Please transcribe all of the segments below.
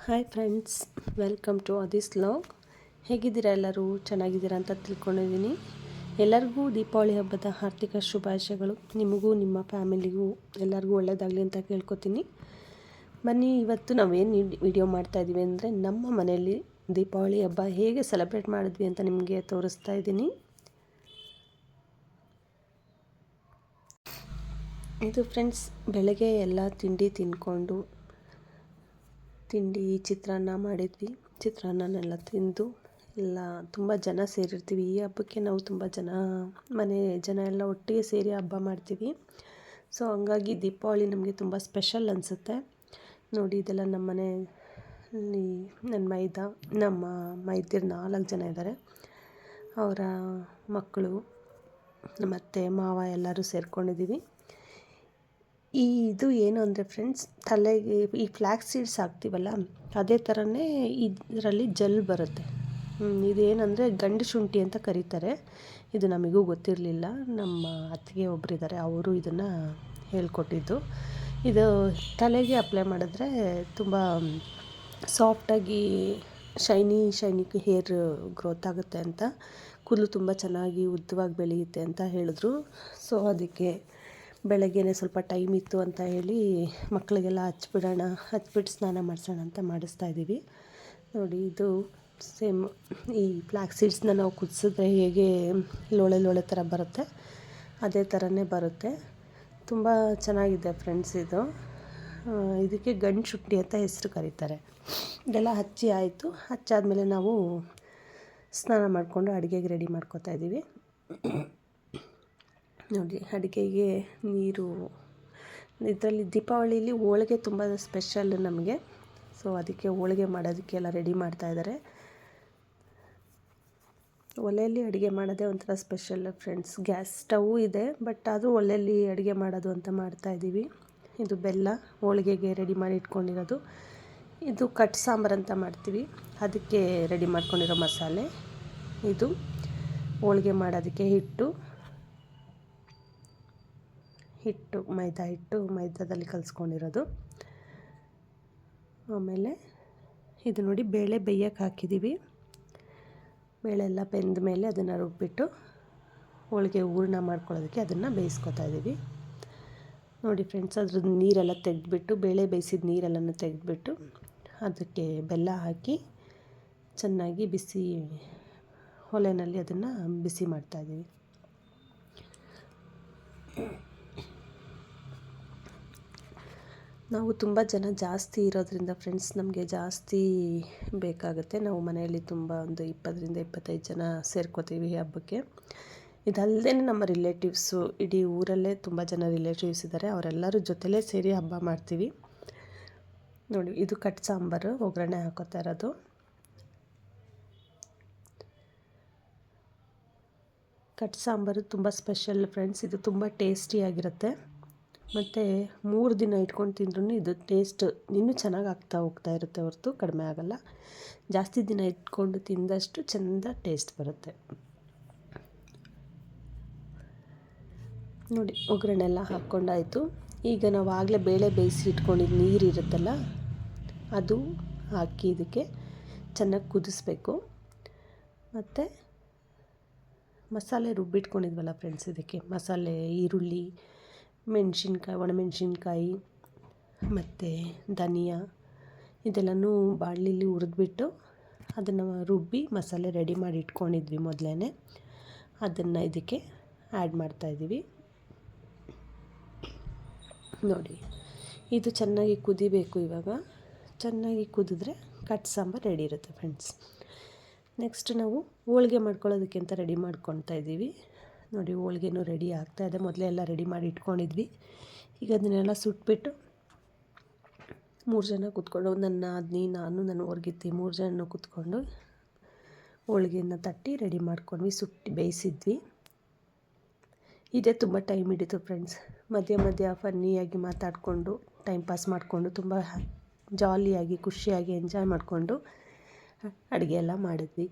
Hi friends, welcome to Adis vlog. ಹೇಗಿದ್ದೀರಾ? ಎಲ್ಲರೂ ಚೆನ್ನಾಗಿದ್ದೀರಾ ಅಂತ ತಿಳ್ಕೊಂಡಿದ್ದೀನಿ. ಎಲ್ಲರಿಗೂ ದೀಪಾವಳಿ ಹಬ್ಬದ ಆರ್ಥಿಕ ಶುಭಾಶಯಗಳು. ನಿಮಗೂ ನಿಮ್ಮ ಫ್ಯಾಮಿಲಿಗೂ ಎಲ್ಲರಿಗೂ ಒಳ್ಳೆಯದಾಗಲಿ ಅಂತ ಕೇಳ್ಕೊತೀನಿ. ಬನ್ನಿ, ಇವತ್ತು ನಾವೇನು ವಿಡಿಯೋ ಮಾಡ್ತಾಯಿದ್ದೀವಿ ಅಂದರೆ ನಮ್ಮ ಮನೆಯಲ್ಲಿ ದೀಪಾವಳಿ ಹಬ್ಬ ಹೇಗೆ ಸೆಲೆಬ್ರೇಟ್ ಮಾಡಿದ್ವಿ ಅಂತ ನಿಮಗೆ ತೋರಿಸ್ತಾ ಇದ್ದೀನಿ. ಇದು ಫ್ರೆಂಡ್ಸ್, ಬೆಳಗ್ಗೆ ಎಲ್ಲ ತಿಂಡಿ ತಿಂದ್ಕೊಂಡು ಚಿತ್ರಾನ್ನ ಮಾಡಿದ್ವಿ. ಚಿತ್ರಾನ್ನನೆಲ್ಲ ತಿಂದು ಎಲ್ಲ ತುಂಬ ಜನ ಸೇರಿರ್ತೀವಿ. ಈ ಹಬ್ಬಕ್ಕೆ ನಾವು ತುಂಬ ಮನೆ ಜನ ಎಲ್ಲ ಒಟ್ಟಿಗೆ ಸೇರಿ ಹಬ್ಬ ಮಾಡ್ತೀವಿ. ಸೊ ಹಂಗಾಗಿ ದೀಪಾವಳಿ ನಮಗೆ ತುಂಬ ಸ್ಪೆಷಲ್ ಅನಿಸುತ್ತೆ. ನೋಡಿ, ಇದೆಲ್ಲ ನಮ್ಮ ಮನೆಯಲ್ಲಿ ನಮ್ಮ ಮೈದಿರು 4 ಜನ ಇದ್ದಾರೆ. ಅವರ ಮಕ್ಕಳು ಮತ್ತು ಮಾವ ಎಲ್ಲರೂ ಸೇರ್ಕೊಂಡಿದ್ದೀವಿ. ಇದು ಏನು ಅಂದರೆ ಫ್ರೆಂಡ್ಸ್, ತಲೆಗೆ ಈ ಫ್ಲ್ಯಾಕ್ಸ್ ಸೀಡ್ಸ್ ಹಾಕ್ತೀವಲ್ಲ, ಅದೇ ಥರನೇ ಇದರಲ್ಲಿ ಜೆಲ್ ಬರುತ್ತೆ. ಇದೇನೆಂದರೆ ಗಂಡು ಶುಂಠಿ ಅಂತ ಕರೀತಾರೆ. ಇದು ನಮಗೂ ಗೊತ್ತಿರಲಿಲ್ಲ. ನಮ್ಮ ಅತ್ತಿಗೆ ಒಬ್ಬರಿದ್ದಾರೆ, ಅವರು ಇದನ್ನು ಹೇಳ್ಕೊಟ್ಟಿದ್ದು. ಇದು ತಲೆಗೆ ಅಪ್ಲೈ ಮಾಡಿದ್ರೆ ತುಂಬ ಸಾಫ್ಟಾಗಿ ಶೈನಿ ಹೇರ್ ಗ್ರೋತ್ ಆಗುತ್ತೆ ಅಂತ, ಕೂದಲು ತುಂಬ ಚೆನ್ನಾಗಿ ಉದ್ದವಾಗಿ ಬೆಳೆಯುತ್ತೆ ಅಂತ ಹೇಳಿದ್ರು. ಸೊ ಅದಕ್ಕೆ ಬೆಳಗ್ಗೆನೇ ಸ್ವಲ್ಪ ಟೈಮ್ ಇತ್ತು ಅಂತ ಹೇಳಿ ಮಕ್ಕಳಿಗೆಲ್ಲ ಹಚ್ಬಿಟ್ಟು ಸ್ನಾನ ಮಾಡಿಸೋಣ ಅಂತ ಮಾಡಿಸ್ತಾ ಇದ್ದೀವಿ. ನೋಡಿ, ಇದು ಸೇಮ್ ಈ ಫ್ಲ್ಯಾಕ್ಸ್ ಸೀಡ್ಸ್ನ ನಾವು ಕುದಿಸಿದ್ರೆ ಹೇಗೆ ಲೋಳೆ ಥರ ಬರುತ್ತೆ, ಅದೇ ಥರನೇ ಬರುತ್ತೆ. ತುಂಬ ಚೆನ್ನಾಗಿದೆ ಫ್ರೆಂಡ್ಸ್. ಇದಕ್ಕೆ ಗಂಡು ಶುಂಠಿ ಅಂತ ಹೆಸರು ಕರೀತಾರೆ. ಇದೆಲ್ಲ ಹಚ್ಚಿ ಆಯಿತು. ಹಚ್ಚಾದಮೇಲೆ ನಾವು ಸ್ನಾನ ಮಾಡಿಕೊಂಡು ಅಡುಗೆಗೆ ರೆಡಿ ಮಾಡ್ಕೋತಾ ಇದ್ದೀವಿ. ನೋಡಿ, ಅಡುಗೆಗೆ ನೀರು, ಇದರಲ್ಲಿ ದೀಪಾವಳಿಯಲ್ಲಿ ಹೋಳಿಗೆ ತುಂಬ ಸ್ಪೆಷಲ್ ನಮಗೆ. ಸೊ ಅದಕ್ಕೆ ಹೋಳಿಗೆ ಮಾಡೋದಕ್ಕೆಲ್ಲ ರೆಡಿ ಮಾಡ್ತಾಯಿದ್ದಾರೆ. ಒಲೆಯಲ್ಲಿ ಅಡುಗೆ ಮಾಡೋದೇ ಒಂಥರ ಸ್ಪೆಷಲ್ ಫ್ರೆಂಡ್ಸ್. ಗ್ಯಾಸ್ ಸ್ಟವ್ ಇದೆ, ಬಟ್ ಆದರೂ ಒಲೆಯಲ್ಲಿ ಅಡುಗೆ ಮಾಡೋದು ಅಂತ ಮಾಡ್ತಾಯಿದ್ದೀವಿ. ಇದು ಬೆಲ್ಲ ಹೋಳಿಗೆಗೆ ರೆಡಿ ಮಾಡಿ ಇಟ್ಕೊಂಡಿರೋದು. ಇದು ಕಟ್ ಸಾಂಬಾರು ಅಂತ ಮಾಡ್ತೀವಿ, ಅದಕ್ಕೆ ರೆಡಿ ಮಾಡ್ಕೊಂಡಿರೋ ಮಸಾಲೆ. ಇದು ಹೋಳಿಗೆ ಮಾಡೋದಕ್ಕೆ ಮೈದಾದಲ್ಲಿ ಕಲಿಸ್ಕೊಂಡಿರೋದು. ಆಮೇಲೆ ಇದು ನೋಡಿ, ಬೇಳೆ ಬೇಯಕ್ಕೆ ಹಾಕಿದ್ದೀವಿ. ಬೇಳೆ ಎಲ್ಲ ಬೆಂದ ಮೇಲೆ ಅದನ್ನು ರುಬ್ಬಿಟ್ಟು ಹೋಳಿಗೆ ಹೂರಣ ಮಾಡ್ಕೊಳ್ಳೋದಕ್ಕೆ ಅದನ್ನು ಬೇಯಿಸ್ಕೊತಾ ಇದ್ದೀವಿ. ನೋಡಿ ಫ್ರೆಂಡ್ಸ್, ಅದ್ರದ್ದು ನೀರೆಲ್ಲ ತೆಗೆದ್ಬಿಟ್ಟು, ಬೇಳೆ ಬೇಯಿಸಿದ ನೀರೆಲ್ಲನೂ ತೆಗೆದ್ಬಿಟ್ಟು ಅದಕ್ಕೆ ಬೆಲ್ಲ ಹಾಕಿ ಚೆನ್ನಾಗಿ ಬಿಸಿ ಒಲೆಯಲ್ಲಿ ಅದನ್ನು ಬಿಸಿ ಮಾಡ್ತಾಯಿದ್ದೀವಿ. ನಾವು ತುಂಬ ಜನ ಜಾಸ್ತಿ ಇರೋದ್ರಿಂದ ಫ್ರೆಂಡ್ಸ್, ನಮಗೆ ಜಾಸ್ತಿ ಬೇಕಾಗುತ್ತೆ. ನಾವು ಮನೆಯಲ್ಲಿ ತುಂಬ ಒಂದು 20-25 ಜನ ಸೇರ್ಕೋತೀವಿ ಈ ಹಬ್ಬಕ್ಕೆ. ಇದಲ್ಲದೆ ನಮ್ಮ ರಿಲೇಟಿವ್ಸು, ಇಡೀ ಊರಲ್ಲೇ ತುಂಬ ಜನ ರಿಲೇಟಿವ್ಸ್ ಇದ್ದಾರೆ, ಅವರೆಲ್ಲರ ಜೊತೆಲೇ ಸೇರಿ ಹಬ್ಬ ಮಾಡ್ತೀವಿ. ನೋಡಿ, ಇದು ಕಟ್ ಸಾಂಬಾರು ಒಗ್ಗರಣೆ ಹಾಕೋತಾ ಇರೋದು. ಕಟ್ ಸಾಂಬಾರು ತುಂಬ ಸ್ಪೆಷಲ್ ಫ್ರೆಂಡ್ಸ್. ಇದು ತುಂಬ ಟೇಸ್ಟಿಯಾಗಿರುತ್ತೆ. ಮತ್ತು 3 ದಿನ ಇಟ್ಕೊಂಡು ತಿಂದ್ರೂ ಇದು ಟೇಸ್ಟ್ ಇನ್ನೂ ಚೆನ್ನಾಗಿ ಹೋಗ್ತಾ ಇರುತ್ತೆ ಹೊರತು ಕಡಿಮೆ ಆಗೋಲ್ಲ. ಜಾಸ್ತಿ ದಿನ ಇಟ್ಕೊಂಡು ತಿಂದಷ್ಟು ಚೆಂದ ಟೇಸ್ಟ್ ಬರುತ್ತೆ. ನೋಡಿ, ಒಗ್ಗರಣೆ ಎಲ್ಲ ಹಾಕ್ಕೊಂಡಾಯಿತು. ಈಗ ನಾವು ಆಗಲೇ ಬೇಳೆ ಬೇಯಿಸಿ ಇಟ್ಕೊಂಡಿದ್ದು ನೀರು ಇರುತ್ತಲ್ಲ, ಅದು ಹಾಕಿ ಇದಕ್ಕೆ ಚೆನ್ನಾಗಿ ಕುದಿಸ್ಬೇಕು. ಮತ್ತು ಮಸಾಲೆ ರುಬ್ಬಿಟ್ಕೊಂಡಿದ್ವಲ್ಲ ಫ್ರೆಂಡ್ಸ್, ಇದಕ್ಕೆ ಮಸಾಲೆ ಈರುಳ್ಳಿ, ಒಣಮೆಣಸಿನ್ಕಾಯಿ ಮತ್ತು ಧನಿಯಾ ಇದೆಲ್ಲನೂ ಬಾಣಲಿಲಿ ಹುರಿದ್ಬಿಟ್ಟು ಅದನ್ನು ರುಬ್ಬಿ ಮಸಾಲೆ ರೆಡಿ ಮಾಡಿ ಇಟ್ಕೊಂಡಿದ್ವಿ ಮೊದಲೇ. ಅದನ್ನು ಇದಕ್ಕೆ ಆ್ಯಡ್ ಮಾಡ್ತಾಯಿದ್ದೀವಿ. ನೋಡಿ, ಇದು ಚೆನ್ನಾಗಿ ಕುದಿಬೇಕು. ಇವಾಗ ಚೆನ್ನಾಗಿ ಕುದಿದ್ರೆ ಕಟ್ ಸಾಂಬಾರು ರೆಡಿ ಇರುತ್ತೆ ಫ್ರೆಂಡ್ಸ್. ನೆಕ್ಸ್ಟ್ ನಾವು ಹೋಳಿಗೆ ಮಾಡ್ಕೊಳ್ಳೋದಕ್ಕೆ ಅಂತ ರೆಡಿ ಮಾಡ್ಕೊತಾ ಇದ್ದೀವಿ. ನೋಡಿ, ಹೋಳಿಗೆನೂ ರೆಡಿ ಆಗ್ತಾಯಿದೆ. ಮೊದಲೇ ಎಲ್ಲ ರೆಡಿ ಮಾಡಿ ಇಟ್ಕೊಂಡಿದ್ವಿ. ಈಗ ಅದನ್ನೆಲ್ಲ ಸುಟ್ಬಿಟ್ಟು 3 ಜನ ಕೂತ್ಕೊಂಡು, ನನ್ನ ಅದ್ನಿ, ನಾನು, ನನ್ನ ಹೊರ್ಗಿತ್ತಿ 3 ಜನ ಕೂತ್ಕೊಂಡು ಹೋಳಿಗೆಯನ್ನು ತಟ್ಟಿ ರೆಡಿ ಮಾಡ್ಕೊಂಡ್ವಿ. ಬೇಯಿಸಿದ್ವಿ. ಇದೇ ತುಂಬ ಟೈಮ್ ಹಿಡಿತು ಫ್ರೆಂಡ್ಸ್. ಮಧ್ಯ ಫನ್ನಿಯಾಗಿ ಮಾತಾಡಿಕೊಂಡು ಟೈಮ್ ಪಾಸ್ ಮಾಡಿಕೊಂಡು ತುಂಬ ಜಾಲಿಯಾಗಿ ಖುಷಿಯಾಗಿ ಎಂಜಾಯ್ ಮಾಡಿಕೊಂಡು ಅಡುಗೆ ಎಲ್ಲ ಮಾಡಿದ್ವಿ.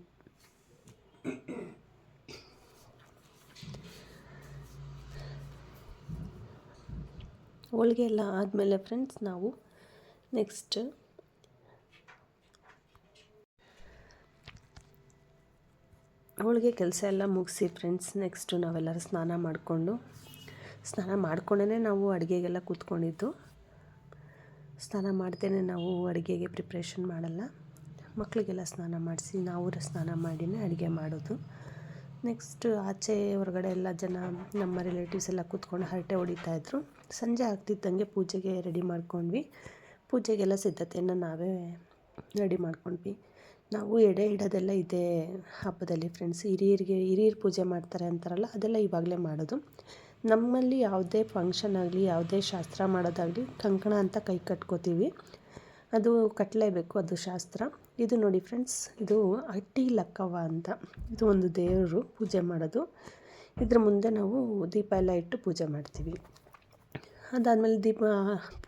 ಹೋಳಿಗೆ ಎಲ್ಲ ಆದಮೇಲೆ ಫ್ರೆಂಡ್ಸ್, ನಾವು ನೆಕ್ಸ್ಟ್ ಹೋಳಿಗೆ ಕೆಲಸ ಎಲ್ಲ ಮುಗಿಸಿ ಫ್ರೆಂಡ್ಸ್, ನೆಕ್ಸ್ಟು ನಾವೆಲ್ಲರೂ ಸ್ನಾನ ಮಾಡ್ಕೊಂಡೇ ನಾವು ಅಡುಗೆಗೆಲ್ಲ ಕೂತ್ಕೊಂಡಿದ್ದು. ಸ್ನಾನ ಮಾಡ್ತೇನೆ ನಾವು ಅಡುಗೆಗೆ ಪ್ರಿಪ್ರೇಷನ್ ಮಾಡಲ್ಲ. ಮಕ್ಕಳಿಗೆಲ್ಲ ಸ್ನಾನ ಮಾಡಿಸಿ ನಾವು ಸ್ನಾನ ಮಾಡಿನೇ ಅಡುಗೆ ಮಾಡೋದು. ನೆಕ್ಸ್ಟ್ ಆಚೆ ಹೊರಗಡೆ ಎಲ್ಲ ಜನ ನಮ್ಮ ರಿಲೇಟಿವ್ಸ್ ಎಲ್ಲ ಕೂತ್ಕೊಂಡು ಹರಟೆ ಹೊಡಿತಾಯಿದ್ರು. ಸಂಜೆ ಆಗ್ತಿದ್ದಂಗೆ ಪೂಜೆಗೆ ರೆಡಿ ಮಾಡ್ಕೊಂಡ್ವಿ. ಪೂಜೆಗೆಲ್ಲ ಸಿದ್ಧತೆಯನ್ನು ನಾವೇ ರೆಡಿ ಮಾಡ್ಕೊಂಡ್ವಿ. ನಾವು ಎಡೆ ಇಡೋದೆಲ್ಲ ಇದೇ ಹಬ್ಬದಲ್ಲಿ ಫ್ರೆಂಡ್ಸ್. ಹಿರಿಯರು ಪೂಜೆ ಮಾಡ್ತಾರೆ ಅಂತಾರಲ್ಲ, ಅದೆಲ್ಲ ಇವಾಗಲೇ ಮಾಡೋದು. ನಮ್ಮಲ್ಲಿ ಯಾವುದೇ ಫಂಕ್ಷನ್ ಆಗಲಿ, ಯಾವುದೇ ಶಾಸ್ತ್ರ ಮಾಡೋದಾಗಲಿ ಕಂಕಣ ಅಂತ ಕೈ ಕಟ್ಕೋತೀವಿ. ಅದು ಕಟ್ಟಲೇಬೇಕು, ಅದು ಶಾಸ್ತ್ರ. ಇದು ನೋಡಿ ಫ್ರೆಂಡ್ಸ್, ಇದು ಅಟ್ಟಿ ಲಕ್ಕವ್ವ ಅಂತ. ಇದು ಒಂದು ದೇವರು ಪೂಜೆ ಮಾಡೋದು. ಇದ್ರ ಮುಂದೆ ನಾವು ದೀಪ ಎಲ್ಲ ಇಟ್ಟು ಪೂಜೆ ಮಾಡ್ತೀವಿ. ಅದಾದಮೇಲೆ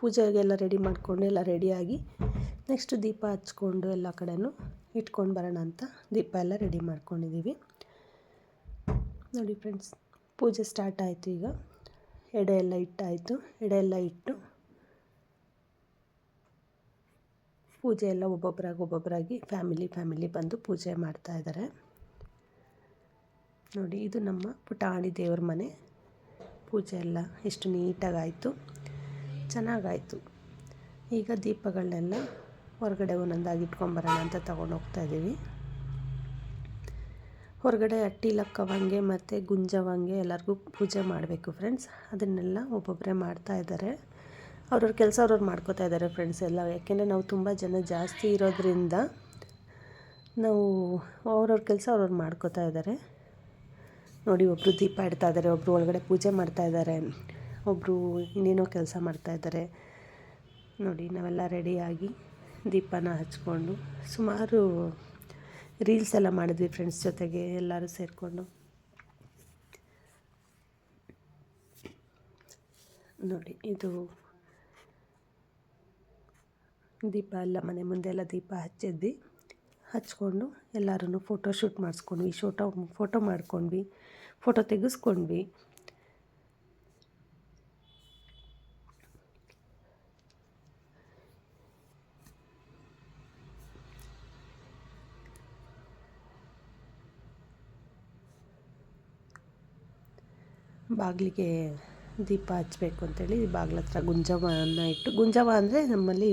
ಪೂಜೆಗೆಲ್ಲ ರೆಡಿ ಮಾಡಿಕೊಂಡು ಎಲ್ಲ ರೆಡಿಯಾಗಿ ನೆಕ್ಸ್ಟ್ ದೀಪ ಹಚ್ಕೊಂಡು ಎಲ್ಲ ಕಡೆನೂ ಇಟ್ಕೊಂಡು ಬರೋಣ ಅಂತ ದೀಪ ಎಲ್ಲ ರೆಡಿ ಮಾಡ್ಕೊಂಡಿದ್ದೀವಿ. ನೋಡಿ ಫ್ರೆಂಡ್ಸ್, ಪೂಜೆ ಸ್ಟಾರ್ಟ್ ಆಯಿತು. ಈಗ ಎಡೆ ಎಲ್ಲ ಇಟ್ಟಾಯಿತು. ಎಡೆ ಎಲ್ಲ ಇಟ್ಟು ಪೂಜೆ ಎಲ್ಲ ಒಬ್ಬೊಬ್ಬರಾಗಿ ಫ್ಯಾಮಿಲಿ ಬಂದು ಪೂಜೆ ಮಾಡ್ತಾಯಿದ್ದಾರೆ. ನೋಡಿ, ಇದು ನಮ್ಮ ಪುಟಾಣಿ ದೇವ್ರ ಮನೆ. ಪೂಜೆ ಎಲ್ಲ ಎಷ್ಟು ನೀಟಾಗಾಯಿತು, ಚೆನ್ನಾಗಾಯಿತು. ಈಗ ದೀಪಗಳನ್ನೆಲ್ಲ ಹೊರಗಡೆ ಒಂದೊಂದಾಗಿ ಇಟ್ಕೊಂಬರೋಣ ಅಂತ ತೊಗೊಂಡು ಹೋಗ್ತಾಯಿದ್ದೀವಿ. ಹೊರಗಡೆ ಅಟ್ಟಿ ಲಕ್ಕವ್ವಂಗೆ ಮತ್ತು ಗುಂಜವ್ವಂಗೆ ಎಲ್ಲರಿಗೂ ಪೂಜೆ ಮಾಡಬೇಕು ಫ್ರೆಂಡ್ಸ್. ಅದನ್ನೆಲ್ಲ ಒಬ್ಬೊಬ್ಬರೇ ಮಾಡ್ತಾಯಿದ್ದಾರೆ. ಅವ್ರವ್ರ ಕೆಲಸ ಅವ್ರವ್ರು ಮಾಡ್ಕೋತಾ ಇದ್ದಾರೆ ಫ್ರೆಂಡ್ಸ್ ಎಲ್ಲ. ಯಾಕೆಂದರೆ ನಾವು ತುಂಬ ಜನ ಜಾಸ್ತಿ ಇರೋದ್ರಿಂದ ನಾವು ಅವ್ರವ್ರ ಕೆಲಸ ಅವ್ರವ್ರು ಮಾಡ್ಕೋತಾ ಇದ್ದಾರೆ. ನೋಡಿ, ಒಬ್ಬರು ದೀಪ ಇಡ್ತಾ ಇದ್ದಾರೆ, ಒಬ್ಬರು ಒಳಗಡೆ ಪೂಜೆ ಮಾಡ್ತಾಯಿದ್ದಾರೆ, ಒಬ್ಬರು ಇನ್ನೇನೋ ಕೆಲಸ ಮಾಡ್ತಾಯಿದ್ದಾರೆ. ನೋಡಿ, ನಾವೆಲ್ಲ ರೆಡಿಯಾಗಿ ದೀಪನ ಹಚ್ಕೊಂಡು ಸುಮಾರು ರೀಲ್ಸ್ ಎಲ್ಲ ಮಾಡಿದ್ವಿ ಫ್ರೆಂಡ್ಸ್ ಜೊತೆಗೆ ಎಲ್ಲರೂ ಸೇರಿಕೊಂಡು. ನೋಡಿ, ಇದು ದೀಪ ಎಲ್ಲ ಮನೆ ಮುಂದೆ ಎಲ್ಲ ದೀಪ ಹಚ್ಚಿದ್ವಿ. ಹಚ್ಕೊಂಡು ಎಲ್ಲರೂ ಫೋಟೋ ಶೂಟ್ ಮಾಡಿಸ್ಕೊಂಡ್ವಿ, ಫೋಟೋ ಮಾಡ್ಕೊಂಡ್ವಿ, ಫೋಟೋ ತೆಗೆಸ್ಕೊಂಡ್ವಿ. ಬಾಗಿಲಿಗೆ ದೀಪ ಹಚ್ಚಬೇಕು ಅಂತೇಳಿ ಬಾಗಿಲ ಹತ್ರ ಗುಂಜವ್ವನ ಇಟ್ಟು, ಗುಂಜವ್ವ ಅಂದರೆ ನಮ್ಮಲ್ಲಿ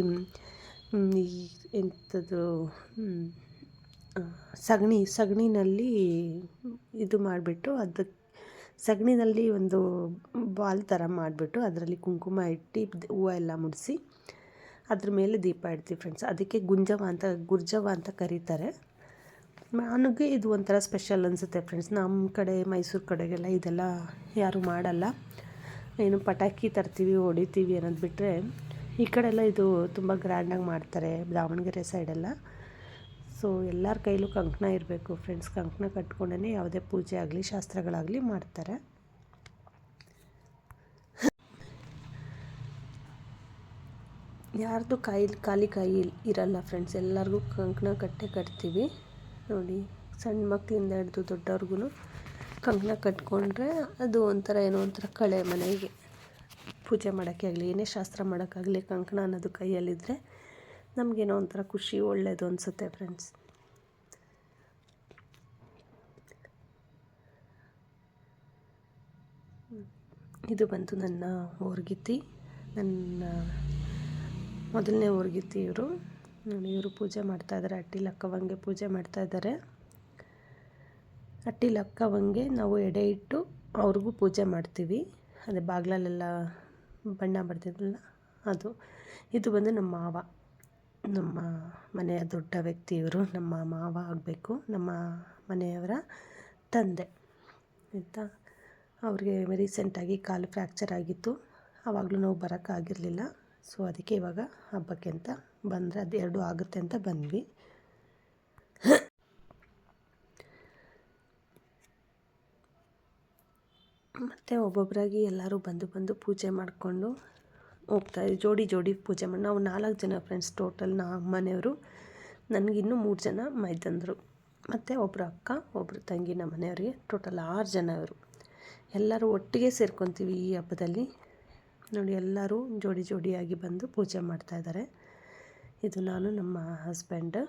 ಈ ಎಂಥದ್ದು ಸಗಣಿನಲ್ಲಿ ಇದು ಮಾಡಿಬಿಟ್ಟು, ಅದಕ್ಕೆ ಸಗಣಿನಲ್ಲಿ ಒಂದು ಬಾಲ್ ಥರ ಮಾಡಿಬಿಟ್ಟು ಅದರಲ್ಲಿ ಕುಂಕುಮ ಇಟ್ಟು ಹೂವು ಎಲ್ಲ ಮುಡಿಸಿ ಅದ್ರ ಮೇಲೆ ದೀಪ ಇಡ್ತೀವಿ ಫ್ರೆಂಡ್ಸ್. ಅದಕ್ಕೆ ಗುರ್ಜವ್ವ ಅಂತ ಕರೀತಾರೆ. ನನಗೆ ಇದು ಒಂಥರ ಸ್ಪೆಷಲ್ ಅನಿಸುತ್ತೆ ಫ್ರೆಂಡ್ಸ್. ನಮ್ಮ ಕಡೆ ಮೈಸೂರು ಕಡೆಗೆಲ್ಲ ಇದೆಲ್ಲ ಯಾರೂ ಮಾಡಲ್ಲ. ಏನು ಪಟಾಕಿ ತರ್ತೀವಿ, ಹೊಡಿತೀವಿ ಅನ್ನೋದು ಬಿಟ್ಟರೆ ಈ ಕಡೆಲ್ಲ ಇದು ತುಂಬ ಗ್ರ್ಯಾಂಡಾಗಿ ಮಾಡ್ತಾರೆ, ದಾವಣಗೆರೆ ಸೈಡೆಲ್ಲ. ಸೊ ಎಲ್ಲರ ಕೈಲೂ ಕಂಕಣ ಇರಬೇಕು ಫ್ರೆಂಡ್ಸ್. ಕಂಕಣ ಕಟ್ಕೊಂಡೇ ಯಾವುದೇ ಪೂಜೆ ಆಗಲಿ ಶಾಸ್ತ್ರಗಳಾಗಲಿ ಮಾಡ್ತಾರೆ. ಯಾರ್ದು ಖಾಲಿ ಕೈ ಇರಲ್ಲ ಫ್ರೆಂಡ್ಸ್, ಎಲ್ಲರಿಗೂ ಕಂಕಣ ಕಟ್ತೀವಿ. ನೋಡಿ, ಸಣ್ಣ ಮಕ್ಕಳಿಂದ ಹಿಡಿದು ದೊಡ್ಡವ್ರಿಗೂ ಕಂಕಣ ಕಟ್ಕೊಂಡ್ರೆ ಅದು ಏನೋ ಒಂಥರ ಕಳೆ. ಮನೆಗೆ ಪೂಜೆ ಮಾಡೋಕ್ಕೆ ಆಗಲಿ, ಏನೇ ಶಾಸ್ತ್ರ ಮಾಡೋಕ್ಕಾಗಲಿ ಕಂಕಣ ಅನ್ನೋದು ಕೈಯಲ್ಲಿದ್ದರೆ ನಮಗೇನೋ ಒಂಥರ ಖುಷಿ, ಒಳ್ಳೆಯದು ಅನಿಸುತ್ತೆ ಫ್ರೆಂಡ್ಸ್. ಇದು ಬಂತು ನನ್ನ ಓರ್ಗಿತ್ತಿ, ನನ್ನ ಮೊದಲನೇ ಓರ್ಗಿತ್ತಿ ಇವರು. ನೋಡಿ, ಇವರು ಪೂಜೆ ಮಾಡ್ತಾಯಿದ್ದಾರೆ. ಅಟ್ಟಿ ಲಕ್ಕವ್ವಂಗೆ ಪೂಜೆ ಮಾಡ್ತಾಯಿದ್ದಾರೆ. ಅಟ್ಟಿ ಲಕ್ಕವ್ವಂಗೆ ನಾವು ಎಡೆ ಇಟ್ಟು ಅವ್ರಿಗೂ ಪೂಜೆ ಮಾಡ್ತೀವಿ. ಅದೇ ಬಾಗಿಲಲ್ಲೆಲ್ಲ ಬಣ್ಣ ಬಡ್ದಿದ್ವಲ್ಲ ಅದು. ಇದು ಬಂದು ನಮ್ಮ ಮನೆಯ ದೊಡ್ಡ ವ್ಯಕ್ತಿ ಇವರು. ನಮ್ಮ ಮಾವ ಆಗಬೇಕು, ನಮ್ಮ ಮನೆಯವರ ತಂದೆ ಆಯಿತಾ. ಅವ್ರಿಗೆ ರೀಸೆಂಟಾಗಿ ಕಾಲು ಫ್ರ್ಯಾಕ್ಚರ್ ಆಗಿತ್ತು. ಆವಾಗಲೂ ನಾವು ಬರೋಕ್ಕಾಗಿರಲಿಲ್ಲ. ಸೊ ಅದಕ್ಕೆ ಇವಾಗ ಹಬ್ಬಕ್ಕೆ ಅಂತ ಬಂದರೆ ಅದು 2 ಆಗುತ್ತೆ ಅಂತ ಬಂದ್ವಿ. ಮತ್ತು ಒಬ್ಬೊಬ್ಬರಾಗಿ ಎಲ್ಲರೂ ಬಂದು ಪೂಜೆ ಮಾಡಿಕೊಂಡು ಹೋಗ್ತಾಯಿದ್ವಿ. ಜೋಡಿ ಪೂಜೆ ಮಾಡಿ. ನಾವು 4 ಜನ ಫ್ರೆಂಡ್ಸ್ ಟೋಟಲ್. ನಮ್ಮ ಮನೆಯವರು, ನನಗಿನ್ನೂ 3 ಜನ ಮೈದಂದರು, ಮತ್ತು ಒಬ್ಬರು ಅಕ್ಕ, ಒಬ್ಬರು ತಂಗಿ. ನಮ್ಮ ಮನೆಯವರಿಗೆ ಟೋಟಲ್ 6 ಜನ ಇವರು. ಎಲ್ಲರೂ ಒಟ್ಟಿಗೆ ಸೇರ್ಕೊತೀವಿ ಈ ಹಬ್ಬದಲ್ಲಿ. ನೋಡಿ, ಎಲ್ಲರೂ ಜೋಡಿಯಾಗಿ ಬಂದು ಪೂಜೆ ಮಾಡ್ತಾಯಿದ್ದಾರೆ. ಇದು ನಾನು, ನಮ್ಮ ಹಸ್ಬೆಂಡ್.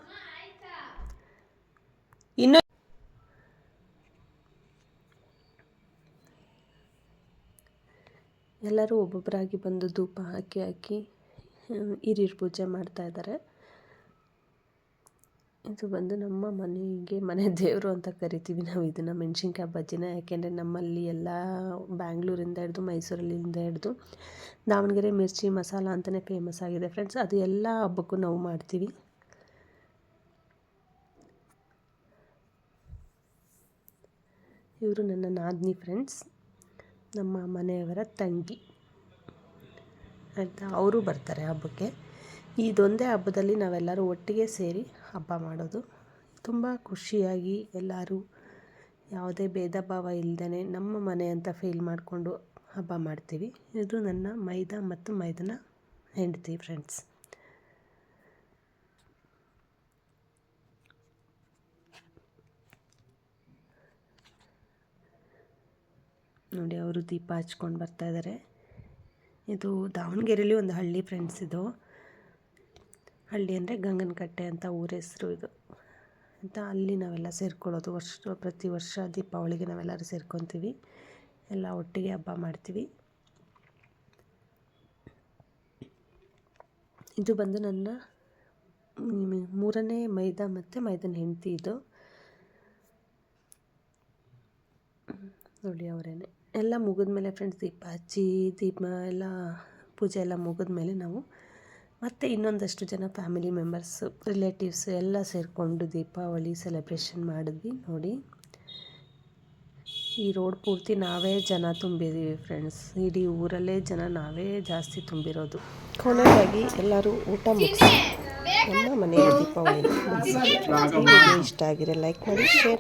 ಎಲ್ಲರೂ ಒಬ್ಬೊಬ್ಬರಾಗಿ ಬಂದು ಧೂಪ ಹಾಕಿ ಹಿರಿಯರ ಪೂಜೆ ಮಾಡ್ತಾಯಿದ್ದಾರೆ. ಇದು ಬಂದು ನಮ್ಮ ಮನೆ ದೇವರು ಅಂತ ಕರಿತೀವಿ ನಾವು ಇದನ್ನು, ಮೆಣಸಿನ್ಕಾಯಿ ಬಜ್ಜಿನ. ಯಾಕೆಂದರೆ ನಮ್ಮಲ್ಲಿ ಎಲ್ಲ ಬ್ಯಾಂಗ್ಳೂರಿಂದ ಹಿಡಿದು ಮೈಸೂರಲ್ಲಿಂದ ಹಿಡಿದು ದಾವಣಗೆರೆ ಮಿರ್ಚಿ ಮಸಾಲ ಅಂತಲೇ ಫೇಮಸ್ ಆಗಿದೆ ಫ್ರೆಂಡ್ಸ್. ಅದು ಎಲ್ಲ ಹಬ್ಬಕ್ಕೂ ನಾವು ಮಾಡ್ತೀವಿ. ಇವರು ನನ್ನ ನಾದಿನಿ ಫ್ರೆಂಡ್ಸ್, ನಮ್ಮ ಮನೆಯವರ ತಂಗಿ ಆಯಿತಾ. ಅವರು ಬರ್ತಾರೆ ಹಬ್ಬಕ್ಕೆ. ಇದೊಂದೇ ಹಬ್ಬದಲ್ಲಿ ನಾವೆಲ್ಲರೂ ಒಟ್ಟಿಗೆ ಸೇರಿ ಹಬ್ಬ ಮಾಡೋದು. ತುಂಬ ಖುಷಿಯಾಗಿ ಎಲ್ಲರೂ ಯಾವುದೇ ಭೇದ ಭಾವ ಇಲ್ಲದೇ ನಮ್ಮ ಮನೆ ಅಂತ ಫೀಲ್ ಮಾಡಿಕೊಂಡು ಹಬ್ಬ ಮಾಡ್ತೀವಿ. ಇದು ನನ್ನ ಮೈದಾ ಮತ್ತು ಮೈದನ ಹೆಂಡತಿ ಫ್ರೆಂಡ್ಸ್. ನೋಡಿ ಅವರು ದೀಪ ಹಚ್ಕೊಂಡು ಬರ್ತಾಯಿದ್ದಾರೆ. ಇದು ದಾವಣಗೆರೆಯಲ್ಲಿ ಒಂದು ಹಳ್ಳಿ ಫ್ರೆಂಡ್ಸ್. ಇದು ಹಳ್ಳಿ ಅಂದರೆ ಗಂಗನಕಟ್ಟೆ ಅಂತ ಊರ ಹೆಸರು ಇದು ಅಂತ. ಅಲ್ಲಿ ನಾವೆಲ್ಲ ಸೇರ್ಕೊಳ್ಳೋದು ಪ್ರತಿ ವರ್ಷ ದೀಪಾವಳಿಗೆ ನಾವೆಲ್ಲರೂ ಸೇರ್ಕೊತೀವಿ, ಎಲ್ಲ ಒಟ್ಟಿಗೆ ಹಬ್ಬ ಮಾಡ್ತೀವಿ. ಇದು ಬಂದು ನನ್ನ 3ನೇ ಮೈದಾ ಮತ್ತು ಮೈದನ ಹೆಂಡತಿ. ಇದು ನೋಡಿ ಅವರೇನೆ. ಎಲ್ಲ ಮುಗಿದ್ಮೇಲೆ ಫ್ರೆಂಡ್ಸ್ ದೀಪ ಹಚ್ಚಿ ಎಲ್ಲ ಪೂಜೆ ಎಲ್ಲ ಮುಗಿದ್ಮೇಲೆ ನಾವು ಮತ್ತು ಇನ್ನೊಂದಷ್ಟು ಜನ ಫ್ಯಾಮಿಲಿ ಮೆಂಬರ್ಸು, ರಿಲೇಟಿವ್ಸ್ ಎಲ್ಲ ಸೇರಿಕೊಂಡು ದೀಪಾವಳಿ ಸೆಲೆಬ್ರೇಷನ್ ಮಾಡಿದ್ವಿ. ನೋಡಿ ಈ ರೋಡ್ ಪೂರ್ತಿ ನಾವೇ ಜನ ತುಂಬಿದ್ದೀವಿ ಫ್ರೆಂಡ್ಸ್. ಇಡೀ ಊರಲ್ಲೇ ಜನ ನಾವೇ ಜಾಸ್ತಿ ತುಂಬಿರೋದು. ಕೊನೆಯದಾಗಿ ಎಲ್ಲರೂ ಊಟ ಮುಗಿಸಿ ನಮ್ಮ ಮನೆಯ ದೀಪಾವಳಿ ಮುಗಿಸಿ. ಈ ವಿಡಿಯೋ ಇಷ್ಟ ಆಗಿರೋ ಲೈಕ್ ಮಾಡಿ, ಶೇರ್